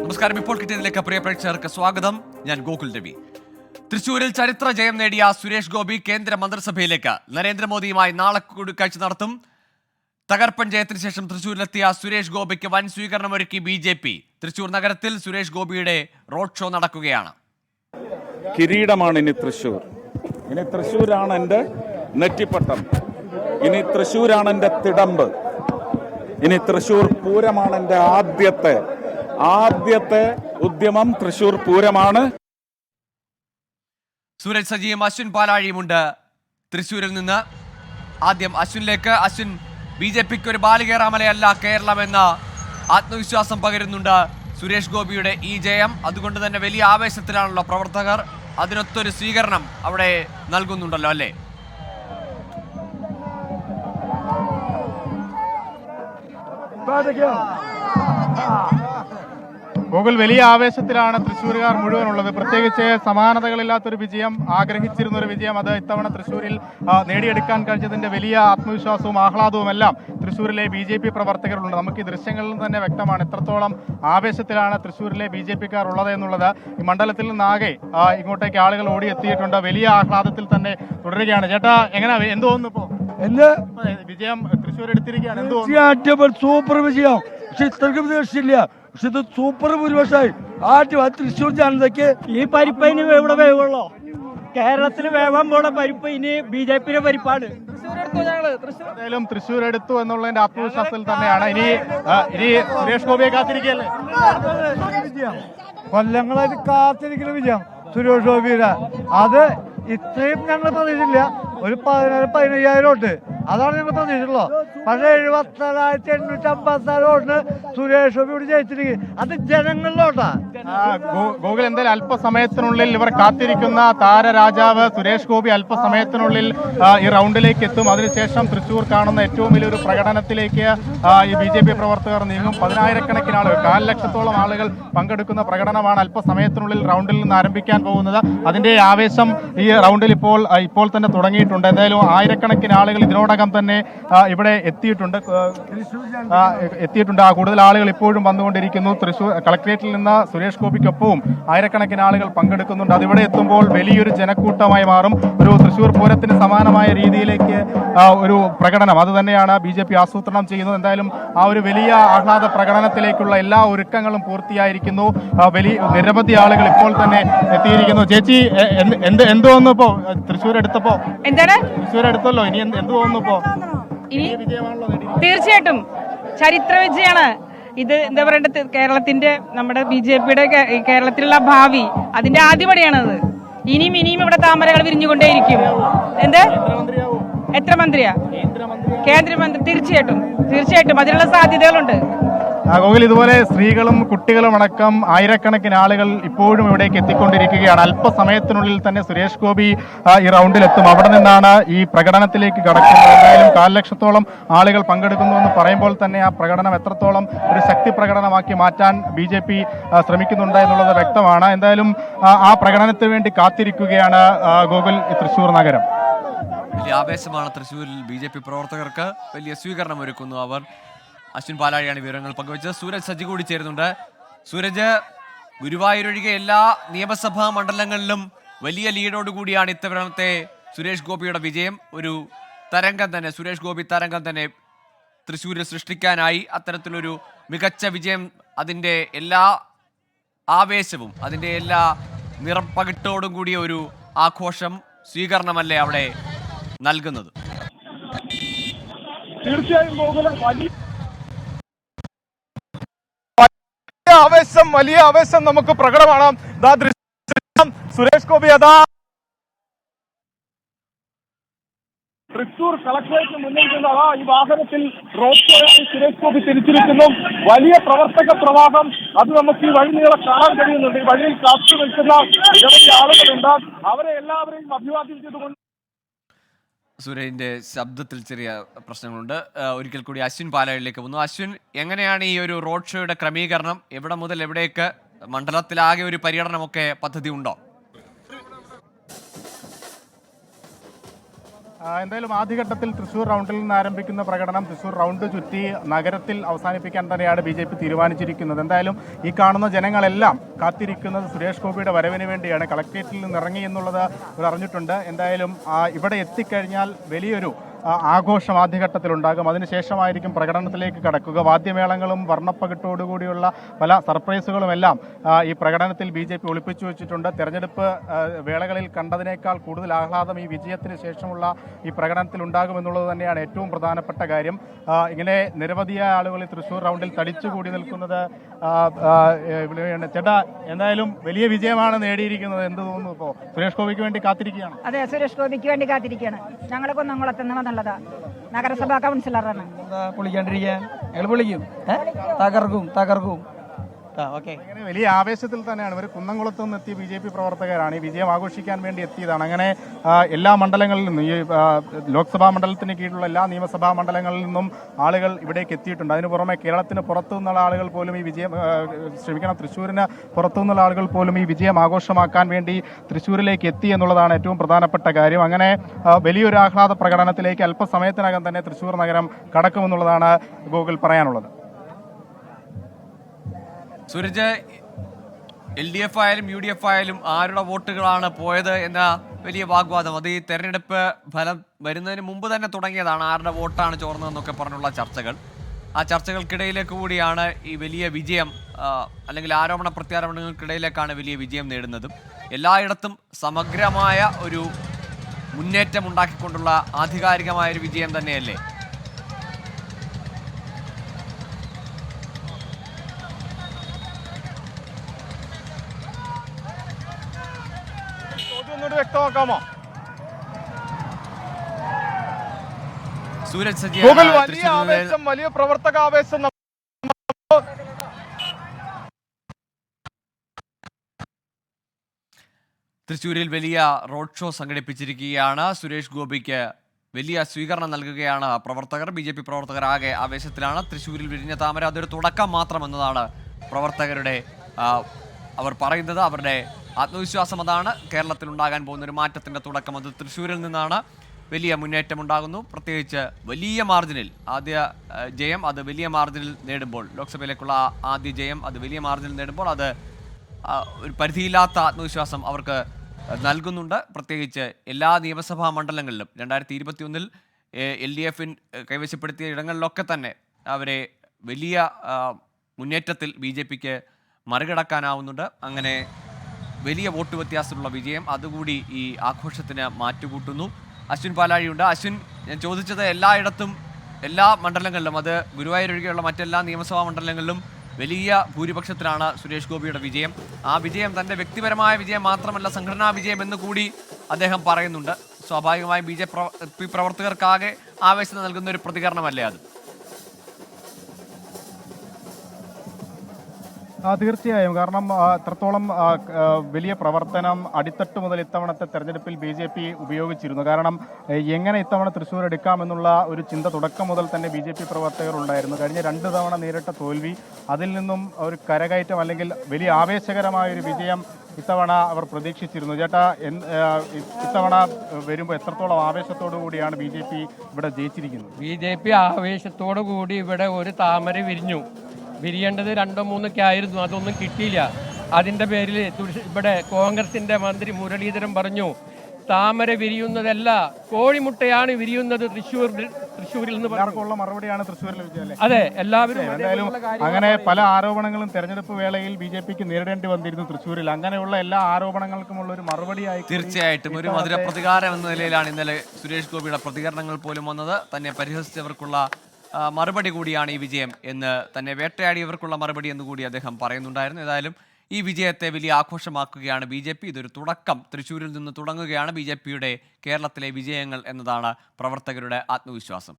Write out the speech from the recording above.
നമസ്കാരം. ഇപ്പോൾ കിട്ടിയതിലേക്ക് പ്രിയ പ്രേക്ഷകർക്ക് സ്വാഗതം. ഞാൻ ഗോകുൽ രവി. തൃശൂരിൽ ചരിത്ര ജയം നേടിയ സുരേഷ് ഗോപി കേന്ദ്ര മന്ത്രിസഭയിലേക്ക്. നരേന്ദ്രമോദിയുമായി നാളെ കൂടിക്കാഴ്ച നടത്തും. തകർപ്പൻ ജയത്തിന് ശേഷം തൃശൂരിലെത്തിയ സുരേഷ് ഗോപിക്ക് വൻ സ്വീകരണമൊരുക്കി BJP. തൃശൂർ നഗരത്തിൽ സുരേഷ് ഗോപിയുടെ റോഡ് ഷോ നടക്കുകയാണ്. കിരീടമാണ് ഇനി തൃശൂർ. ഇനി തൃശൂരാണ് എൻ്റെ നെറ്റിപ്പട്ടം. ഇനി തൃശൂരാണ് എൻ്റെ തിടമ്പ്. ഇനി തൃശൂർ പൂരമാണ് എൻ്റെ ആദ്യത്തെ ഉദ്യമം. തൃശൂർ പൂരമാണ്. സൂരജ് സജിയും അശ്വിൻ പാലാഴിയുമുണ്ട് തൃശൂരിൽ നിന്ന്. ആദ്യം അശ്വിനിലേക്ക്. അശ്വിൻ, BJPക്ക് ഒരു ബാലികേറാമലയല്ല കേരളം എന്ന ആത്മവിശ്വാസം പകരുന്നുണ്ട് സുരേഷ് ഗോപിയുടെ ഈ ജയം. അതുകൊണ്ട് തന്നെ വലിയ ആവേശത്തിലാണല്ലോ പ്രവർത്തകർ. അതിനൊത്തൊരു സ്വീകരണം അവിടെ നൽകുന്നുണ്ടല്ലോ അല്ലേ? ഗോകുൽ, വലിയ ആവേശത്തിലാണ് തൃശ്ശൂരുകാർ മുഴുവനുള്ളത്. പ്രത്യേകിച്ച് സമാനതകളില്ലാത്തൊരു വിജയം, ആഗ്രഹിച്ചിരുന്ന ഒരു വിജയം, അത് ഇത്തവണ തൃശ്ശൂരിൽ നേടിയെടുക്കാൻ കഴിഞ്ഞതിന്റെ വലിയ ആത്മവിശ്വാസവും ആഹ്ലാദവും എല്ലാം തൃശ്ശൂരിലെ BJP പ്രവർത്തകരുണ്ട്. നമുക്ക് ഈ ദൃശ്യങ്ങളിൽ തന്നെ വ്യക്തമാണ് എത്രത്തോളം ആവേശത്തിലാണ് തൃശ്ശൂരിലെ BJPക്കാർ ഉള്ളത് എന്നുള്ളത്. ഈ മണ്ഡലത്തിൽ നിന്നാകെ ഇങ്ങോട്ടേക്ക് ആളുകൾ ഓടിയെത്തിയിട്ടുണ്ട്. വലിയ ആഹ്ലാദത്തിൽ തന്നെ തുടരുകയാണ്. ചേട്ടാ, എങ്ങനെ എന്ത് തോന്നുന്നു ഇപ്പോ? വിജയം തൃശ്ശൂർ എടുത്തിരിക്കുകയാണ്. സൂപ്പർ വിജയം. പക്ഷെ ഇത്രയ്ക്ക് പ്രതീക്ഷിച്ചില്ല. പക്ഷെ ഇത് സൂപ്പർ ഭൂരിപക്ഷമായി. തൃശ്ശൂർ ജനതയ്ക്ക് ഈ പരിപ്പ് ഇനി എവിടെ വേവുള്ളോ? കേരളത്തിൽ വേവാൻ പോണ പരിപ്പ് ഇനി BJPയുടെ പരിപ്പാണ്. എന്തായാലും തൃശ്ശൂർ എടുത്തു എന്നുള്ളതിന്റെ ആത്മവിശ്വാസത്തിൽ തന്നെയാണ്. ഇനി സുരേഷ് ഗോപിയെ കാത്തിരിക്കുകയല്ലേ? കൊല്ലങ്ങളായിട്ട് കാത്തിരിക്കുന്ന വിജയം സുരേഷ് ഗോപിയുടെ. അത് ഇത്രയും ഞങ്ങൾ പ്രതീക്ഷിച്ചില്ല. ഒരു 15,000 വോട്ട്, അതാണ് ഞങ്ങൾ പ്രതീക്ഷിച്ചുള്ളത്. പക്ഷേ 74,854 വോട്ടിന് സുരേഷ് ഗോപിയോട് ജയിച്ചിരിക്കും. അത് ജനങ്ങളിലോട്ടാ. ഗോകുൽ, എന്തായാലും അല്പസമയത്തിനുള്ളിൽ ഇവർ കാത്തിരിക്കുന്ന താരരാജാവ് സുരേഷ് ഗോപി അല്പസമയത്തിനുള്ളിൽ ഈ റൗണ്ടിലേക്ക് എത്തും. അതിനുശേഷം തൃശ്ശൂർ കാണുന്ന ഏറ്റവും വലിയൊരു പ്രകടനത്തിലേക്ക് ഈ BJP പ്രവർത്തകർ നീങ്ങും. 10,000-കണക്കിന് ആളുകൾ, 4,00,000-ഓളം ആളുകൾ പങ്കെടുക്കുന്ന പ്രകടനമാണ് അല്പസമയത്തിനുള്ളിൽ റൗണ്ടിൽ നിന്ന് ആരംഭിക്കാൻ പോകുന്നത്. അതിന്റെ ആവേശം ഈ റൗണ്ടിൽ ഇപ്പോൾ തന്നെ തുടങ്ങിയിട്ടുണ്ട്. എന്തായാലും ആയിരക്കണക്കിന് ആളുകൾ ഇതിനോടകം തന്നെ ഇവിടെ എത്തിയിട്ടുണ്ട്. കൂടുതൽ ആളുകൾ ഇപ്പോഴും വന്നുകൊണ്ടിരിക്കുന്നു. തൃശ്ശൂർ കളക്ടറേറ്റിൽ നിന്ന് സുരേഷ് ഗോപിക്കൊപ്പവും ആയിരക്കണക്കിന് ആളുകൾ പങ്കെടുക്കുന്നുണ്ട്. അതിവിടെ എത്തുമ്പോൾ വലിയൊരു ജനക്കൂട്ടമായി മാറും. ഒരു തൃശ്ശൂർ പൂരത്തിന് സമാനമായ രീതിയിലേക്ക് ഒരു പ്രകടനം അത് തന്നെയാണ് BJP ആസൂത്രണം ചെയ്യുന്നത്. എന്തായാലും ആ ഒരു വലിയ ആഹ്ലാദ പ്രകടനത്തിലേക്കുള്ള എല്ലാ ഒരുക്കങ്ങളും പൂർത്തിയായിരിക്കുന്നു. നിരവധി ആളുകൾ ഇപ്പോൾ തന്നെ എത്തിയിരിക്കുന്നു. ചേച്ചി, എന്ത് തോന്നുന്നു ഇപ്പോ തൃശ്ശൂർ എടുത്തപ്പോ? തൃശ്ശൂർ എടുത്തല്ലോ, ഇനി എന്ത് തോന്നുന്നു ഇപ്പോ? തീർച്ചയായിട്ടും ചരിത്ര വിജയമാണ് ഇത്. എന്താ പറയണ്ടത്, കേരളത്തിന്റെ, നമ്മുടെ BJPയുടെ കേരളത്തിലുള്ള ഭാവി, അതിന്റെ ആദ്യപടിയാണത്. ഇനിയും ഇവിടെ താമരകൾ വിരിഞ്ഞുകൊണ്ടേയിരിക്കും. എത്ര മന്ത്രിയാ? കേന്ദ്രമന്ത്രി. തീർച്ചയായിട്ടും അതിനുള്ള സാധ്യതകളുണ്ട്. ഗോകുൽ, ഇതുപോലെ സ്ത്രീകളും കുട്ടികളും അടക്കം ആയിരക്കണക്കിന് ആളുകൾ ഇപ്പോഴും ഇവിടേക്ക് എത്തിക്കൊണ്ടിരിക്കുകയാണ്. അല്പസമയത്തിനുള്ളിൽ തന്നെ സുരേഷ് ഗോപി ഈ റൗണ്ടിലെത്തും. അവിടെ നിന്നാണ് ഈ പ്രകടനത്തിലേക്ക് കടക്കുന്നത്. എന്തായാലും 4,00,000-ഓളം ആളുകൾ പങ്കെടുക്കുന്നു എന്ന് പറയുമ്പോൾ തന്നെ ആ പ്രകടനം എത്രത്തോളം ഒരു ശക്തി പ്രകടനമാക്കി മാറ്റാൻ BJP ശ്രമിക്കുന്നുണ്ട് എന്നുള്ളത് വ്യക്തമാണ്. എന്തായാലും ആ പ്രകടനത്തിന് വേണ്ടി കാത്തിരിക്കുകയാണ് ഗോകുൽ ഈ തൃശ്ശൂർ നഗരം. വലിയ ആവേശമാണ് തൃശ്ശൂരിൽ. BJP പ്രവർത്തകർക്ക് വലിയ സ്വീകരണം ഒരുക്കുന്നു അവർ. അശ്വിൻ പാലാഴിയാണ് വിവരങ്ങൾ പങ്കുവച്ചത്. സൂരജ് സജി കൂടി ചേരുന്നുണ്ട്. സൂരജ്, ഗുരുവായൂരൊഴികെ എല്ലാ നിയമസഭാ മണ്ഡലങ്ങളിലും വലിയ ലീഡോടുകൂടിയാണ് ഇത്തവണത്തെ സുരേഷ് ഗോപിയുടെ വിജയം. ഒരു തരംഗം തന്നെ, സുരേഷ് ഗോപി തരംഗം തന്നെ തൃശ്ശൂരിൽ സൃഷ്ടിക്കാനായി. അത്തരത്തിലൊരു മികച്ച വിജയം, അതിൻ്റെ എല്ലാ ആവേശവും, അതിൻ്റെ എല്ലാ നിറപ്പകിട്ടോടും കൂടിയ ഒരു ആഘോഷം, സ്വീകരണമല്ലേ അവിടെ നൽകുന്നത്? തീർച്ചയായും വലിയ ആവേശം നമുക്ക് പ്രകടമാണ്. സുരേഷ് ഗോപി തൃശൂർ കളക്ടറേറ്റിന് മുന്നിൽ നിന്ന് ഈ വാഹനത്തിൽ റോഡ് ഷോയായി സുരേഷ് ഗോപി തിരിച്ചിരിക്കുന്നു. വലിയ പ്രവർത്തക പ്രവാഹം അത് നമുക്ക് ഈ വഴി നീളെ കാണാൻ കഴിയുന്നുണ്ട്. ഈ വഴിയിൽ കാത്തു നിൽക്കുന്ന നിരവധി ആളുകളുണ്ട്. അവരെ എല്ലാവരെയും അഭിവാദ്യം ചെയ്തുകൊണ്ട്. സൂര്യന്റെ ശബ്ദത്തിൽ ചെറിയ പ്രശ്നങ്ങളുണ്ട്. ഒരിക്കൽ കൂടി അശ്വിൻ പാലാഴിലേക്ക് വന്നു. അശ്വിൻ, എങ്ങനെയാണ് ഈ ഒരു റോഡ് ഷോയുടെ ക്രമീകരണം? എവിടെ മുതൽ എവിടേക്ക്? മണ്ഡലത്തിലാകെ ഒരു പര്യടനമൊക്കെ പദ്ധതി ഉണ്ടോ? എന്തായാലും ആദ്യഘട്ടത്തിൽ തൃശ്ശൂർ റൗണ്ടിൽ നിന്ന് ആരംഭിക്കുന്ന പ്രകടനം തൃശ്ശൂർ റൗണ്ട് ചുറ്റി നഗരത്തിൽ അവസാനിപ്പിക്കാൻ തന്നെയാണ് BJP തീരുമാനിച്ചിരിക്കുന്നത്. എന്തായാലും ഈ കാണുന്ന ജനങ്ങളെല്ലാം കാത്തിരിക്കുന്നത് സുരേഷ് ഗോപിയുടെ വരവിന് വേണ്ടിയാണ്. കളക്ട്രേറ്റിൽ നിന്ന് ഇറങ്ങി എന്നുള്ളത് അറിഞ്ഞിട്ടുണ്ട്. എന്തായാലും ഇവിടെ എത്തിക്കഴിഞ്ഞാൽ വലിയൊരു ആഘോഷം ആദ്യഘട്ടത്തിലുണ്ടാകും. അതിനുശേഷമായിരിക്കും പ്രകടനത്തിലേക്ക് കടക്കുക. വാദ്യമേളങ്ങളും വർണ്ണപ്പകിട്ടോടുകൂടിയുള്ള പല സർപ്രൈസുകളും എല്ലാം ഈ പ്രകടനത്തിൽ BJP ഒളിപ്പിച്ചു വെച്ചിട്ടുണ്ട്. തെരഞ്ഞെടുപ്പ് വേളകളിൽ കണ്ടതിനേക്കാൾ കൂടുതൽ ആഹ്ലാദം ഈ വിജയത്തിന് ശേഷമുള്ള ഈ പ്രകടനത്തിൽ ഉണ്ടാകുമെന്നുള്ളത് തന്നെയാണ് ഏറ്റവും പ്രധാനപ്പെട്ട കാര്യം. ഇങ്ങനെ നിരവധിയായ ആളുകൾ തൃശ്ശൂർ റൗണ്ടിൽ തടിച്ചുകൂടി നിൽക്കുന്നത് ചേട്ടാ, എന്തായാലും വലിയ വിജയമാണ് നേടിയിരിക്കുന്നത്. എന്ത് തോന്നുന്നു? ഇപ്പോൾ സുരേഷ് ഗോപിക്ക് വേണ്ടി കാത്തിരിക്കുകയാണ്. അതെ, സുരേഷ് ഗോപിക്ക് വേണ്ടി കാത്തിരിക്കുകയാണ്. ഞങ്ങളെ കുന്നംകുളത്തുനിന്ന് നല്ലതാ, നഗരസഭാ കൗൺസിലറാണ്. പൊളിക്കാണ്ടിരിക്കാൻ ഞങ്ങൾ പൊളിക്കും, തകർക്കും. അങ്ങനെ വലിയ ആവേശത്തിൽ തന്നെയാണ് ഇവർ. കുന്നംകുളത്ത് നിന്ന് എത്തിയ BJP പ്രവർത്തകരാണ്. ഈ വിജയം ആഘോഷിക്കാൻ വേണ്ടി എത്തിയതാണ്. അങ്ങനെ എല്ലാ മണ്ഡലങ്ങളിൽ നിന്നും, ഈ ലോക്സഭാ മണ്ഡലത്തിന് കീഴിലുള്ള എല്ലാ നിയമസഭാ മണ്ഡലങ്ങളിൽ നിന്നും ആളുകൾ ഇവിടേക്ക് എത്തിയിട്ടുണ്ട്. അതിനു പുറമെ കേരളത്തിന് പുറത്തു നിന്നുള്ള ആളുകൾ പോലും ഈ വിജയം തൃശ്ശൂരിന് പുറത്തു നിന്നുള്ള ആളുകൾ പോലും ഈ വിജയം ആഘോഷമാക്കാൻ വേണ്ടി തൃശ്ശൂരിലേക്ക് എത്തി എന്നുള്ളതാണ് ഏറ്റവും പ്രധാനപ്പെട്ട കാര്യം. അങ്ങനെ വലിയൊരു ആഹ്ലാദ പ്രകടനത്തിലേക്ക് അല്പസമയത്തിനകം തന്നെ തൃശ്ശൂർ നഗരം കടക്കുമെന്നുള്ളതാണ് ഗോകുൽ പറയാനുള്ളത്. സൂരജ്, LDF ആയാലും UDF ആയാലും ആരുടെ വോട്ടുകളാണ് പോയത് എന്ന വലിയ വാഗ്വാദം അത് ഈ തെരഞ്ഞെടുപ്പ് ഫലം വരുന്നതിന് മുമ്പ് തന്നെ തുടങ്ങിയതാണ്. ആരുടെ വോട്ടാണ് ചോർന്നതെന്നൊക്കെ പറഞ്ഞുള്ള ചർച്ചകൾ. ആ ചർച്ചകൾക്കിടയിലേക്ക് കൂടിയാണ് ഈ വലിയ വിജയം, അല്ലെങ്കിൽ ആരോപണ പ്രത്യാരോപണങ്ങൾക്കിടയിലേക്കാണ് വലിയ വിജയം നേടുന്നതും. എല്ലായിടത്തും സമഗ്രമായ ഒരു മുന്നേറ്റം ഉണ്ടാക്കിക്കൊണ്ടുള്ള ആധികാരികമായൊരു വിജയം തന്നെയല്ലേ? വ്യക്തമാക്കാമോ സൂരജ് സജി? വലിയ പ്രവർത്തക ആവേശം തൃശ്ശൂരിൽ വലിയ റോഡ് ഷോ സംഘടിപ്പിച്ചിരിക്കുകയാണ്. സുരേഷ് ഗോപിക്ക് വലിയ സ്വീകരണം നൽകുകയാണ് പ്രവർത്തകർ. BJP പ്രവർത്തകർ ആകെ ആവേശത്തിലാണ്. തൃശ്ശൂരിൽ വിരിഞ്ഞ താമര അതൊരു തുടക്കം മാത്രമെന്നതാണ് പ്രവർത്തകരുടെ അവർ പറയുന്നത്. അവരുടെ ആത്മവിശ്വാസം അതാണ്. കേരളത്തിൽ ഉണ്ടാകാൻ പോകുന്ന ഒരു മാറ്റത്തിൻ്റെ തുടക്കം അത് തൃശ്ശൂരിൽ നിന്നാണ്. വലിയ മുന്നേറ്റം ഉണ്ടാകുന്നു. പ്രത്യേകിച്ച് വലിയ മാർജിനിൽ ആദ്യ ജയം അത് വലിയ മാർജിനിൽ നേടുമ്പോൾ, ലോക്സഭയിലേക്കുള്ള ആദ്യ ജയം അത് വലിയ മാർജിനിൽ നേടുമ്പോൾ അത് ഒരു പരിധിയില്ലാത്ത ആത്മവിശ്വാസം അവർക്ക് നൽകുന്നുണ്ട്. പ്രത്യേകിച്ച് എല്ലാ നിയമസഭാ മണ്ഡലങ്ങളിലും 2021 LDF കൈവശപ്പെടുത്തിയ ഇടങ്ങളിലൊക്കെ തന്നെ അവരെ വലിയ മുന്നേറ്റത്തിൽ BJPക്ക് മറികടക്കാനാവുന്നുണ്ട്. അങ്ങനെ വലിയ വോട്ട് വ്യത്യാസത്തിലുള്ള വിജയം അതുകൂടി ഈ ആഘോഷത്തിന് മാറ്റുകൂട്ടുന്നു. അശ്വിൻ പാലാഴിയുണ്ട്. അശ്വിൻ, ഞാൻ ചോദിച്ചത് എല്ലായിടത്തും എല്ലാ മണ്ഡലങ്ങളിലും, അത് ഗുരുവായൂർ ഒഴികെയുള്ള മറ്റെല്ലാ നിയമസഭാ മണ്ഡലങ്ങളിലും വലിയ ഭൂരിപക്ഷത്തിലാണ് സുരേഷ് ഗോപിയുടെ വിജയം. ആ വിജയം തൻ്റെ വ്യക്തിപരമായ വിജയം മാത്രമല്ല, സംഘടനാ വിജയം എന്ന് കൂടി അദ്ദേഹം പറയുന്നുണ്ട്. സ്വാഭാവികമായും BJP പ്രവർത്തകർക്കാകെ ആവേശം നൽകുന്ന ഒരു പ്രതികരണമല്ലേ അത്? തീർച്ചയായും. കാരണം അത്രത്തോളം വലിയ പ്രവർത്തനം അടിത്തട്ട് മുതൽ ഇത്തവണത്തെ തെരഞ്ഞെടുപ്പിൽ BJP ഉപയോഗിച്ചിരുന്നു. കാരണം എങ്ങനെ ഇത്തവണ തൃശ്ശൂർ എടുക്കാമെന്നുള്ള ഒരു ചിന്ത തുടക്കം മുതൽ തന്നെ BJP പ്രവർത്തകർ ഉണ്ടായിരുന്നു. കഴിഞ്ഞ 2 തവണ നേരിട്ട തോൽവി, അതിൽ നിന്നും ഒരു കരകയറ്റം അല്ലെങ്കിൽ വലിയ ആവേശകരമായൊരു വിജയം ഇത്തവണ അവർ പ്രതീക്ഷിച്ചിരുന്നു. ചേട്ടാ, ഇത്തവണ വരുമ്പോൾ എത്രത്തോളം ആവേശത്തോടു കൂടിയാണ് BJP ഇവിടെ ജയിച്ചിരിക്കുന്നത്? BJP ആവേശത്തോടു കൂടി ഇവിടെ ഒരു താമര വിരിയേണ്ടത് 2-3 ആയിരുന്നു, അതൊന്നും കിട്ടിയില്ല. അതിൻ്റെ പേരിൽ ഇവിടെ കോൺഗ്രസിൻ്റെ മന്ത്രി മുരളീധരൻ പറഞ്ഞു, താമര വിരിയുന്നതല്ല, കോഴിമുട്ടയാണ് വിരിയുന്നത് തൃശ്ശൂരിൽ നിന്ന്. മറുപടിയാണ് തൃശ്ശൂരിൽ വിജയം. അതെ, എല്ലാവരും. എന്തായാലും അങ്ങനെ പല ആരോപണങ്ങളും തെരഞ്ഞെടുപ്പ് വേളയിൽ BJPക്ക് നേരിടേണ്ടി വന്നിരുന്നു തൃശ്ശൂരിൽ. അങ്ങനെയുള്ള എല്ലാ ആരോപണങ്ങൾക്കുമുള്ള ഒരു മറുപടിയായി തീർച്ചയായിട്ടും ഒരു മധുര പ്രതികാരം എന്ന നിലയിലാണ് ഇന്നലെ സുരേഷ് ഗോപിയുടെ പ്രതികരണങ്ങൾ പോലും വന്നത്. തന്നെ പരിഹസിച്ചവർക്കുള്ള മറുപടി കൂടിയാണ് ഈ വിജയം എന്ന്, തന്നെ വേട്ടയാടിയവർക്കുള്ള മറുപടി എന്ന് കൂടി അദ്ദേഹം പറയുന്നുണ്ടായിരുന്നു. ഏതായാലും ഈ വിജയത്തെ വലിയ ആഘോഷമാക്കുകയാണ് BJP. ഇതൊരു തുടക്കം, തൃശ്ശൂരിൽ നിന്ന് തുടങ്ങുകയാണ് BJPയുടെ കേരളത്തിലെ വിജയങ്ങൾ എന്നതാണ് പ്രവർത്തകരുടെ ആത്മവിശ്വാസം.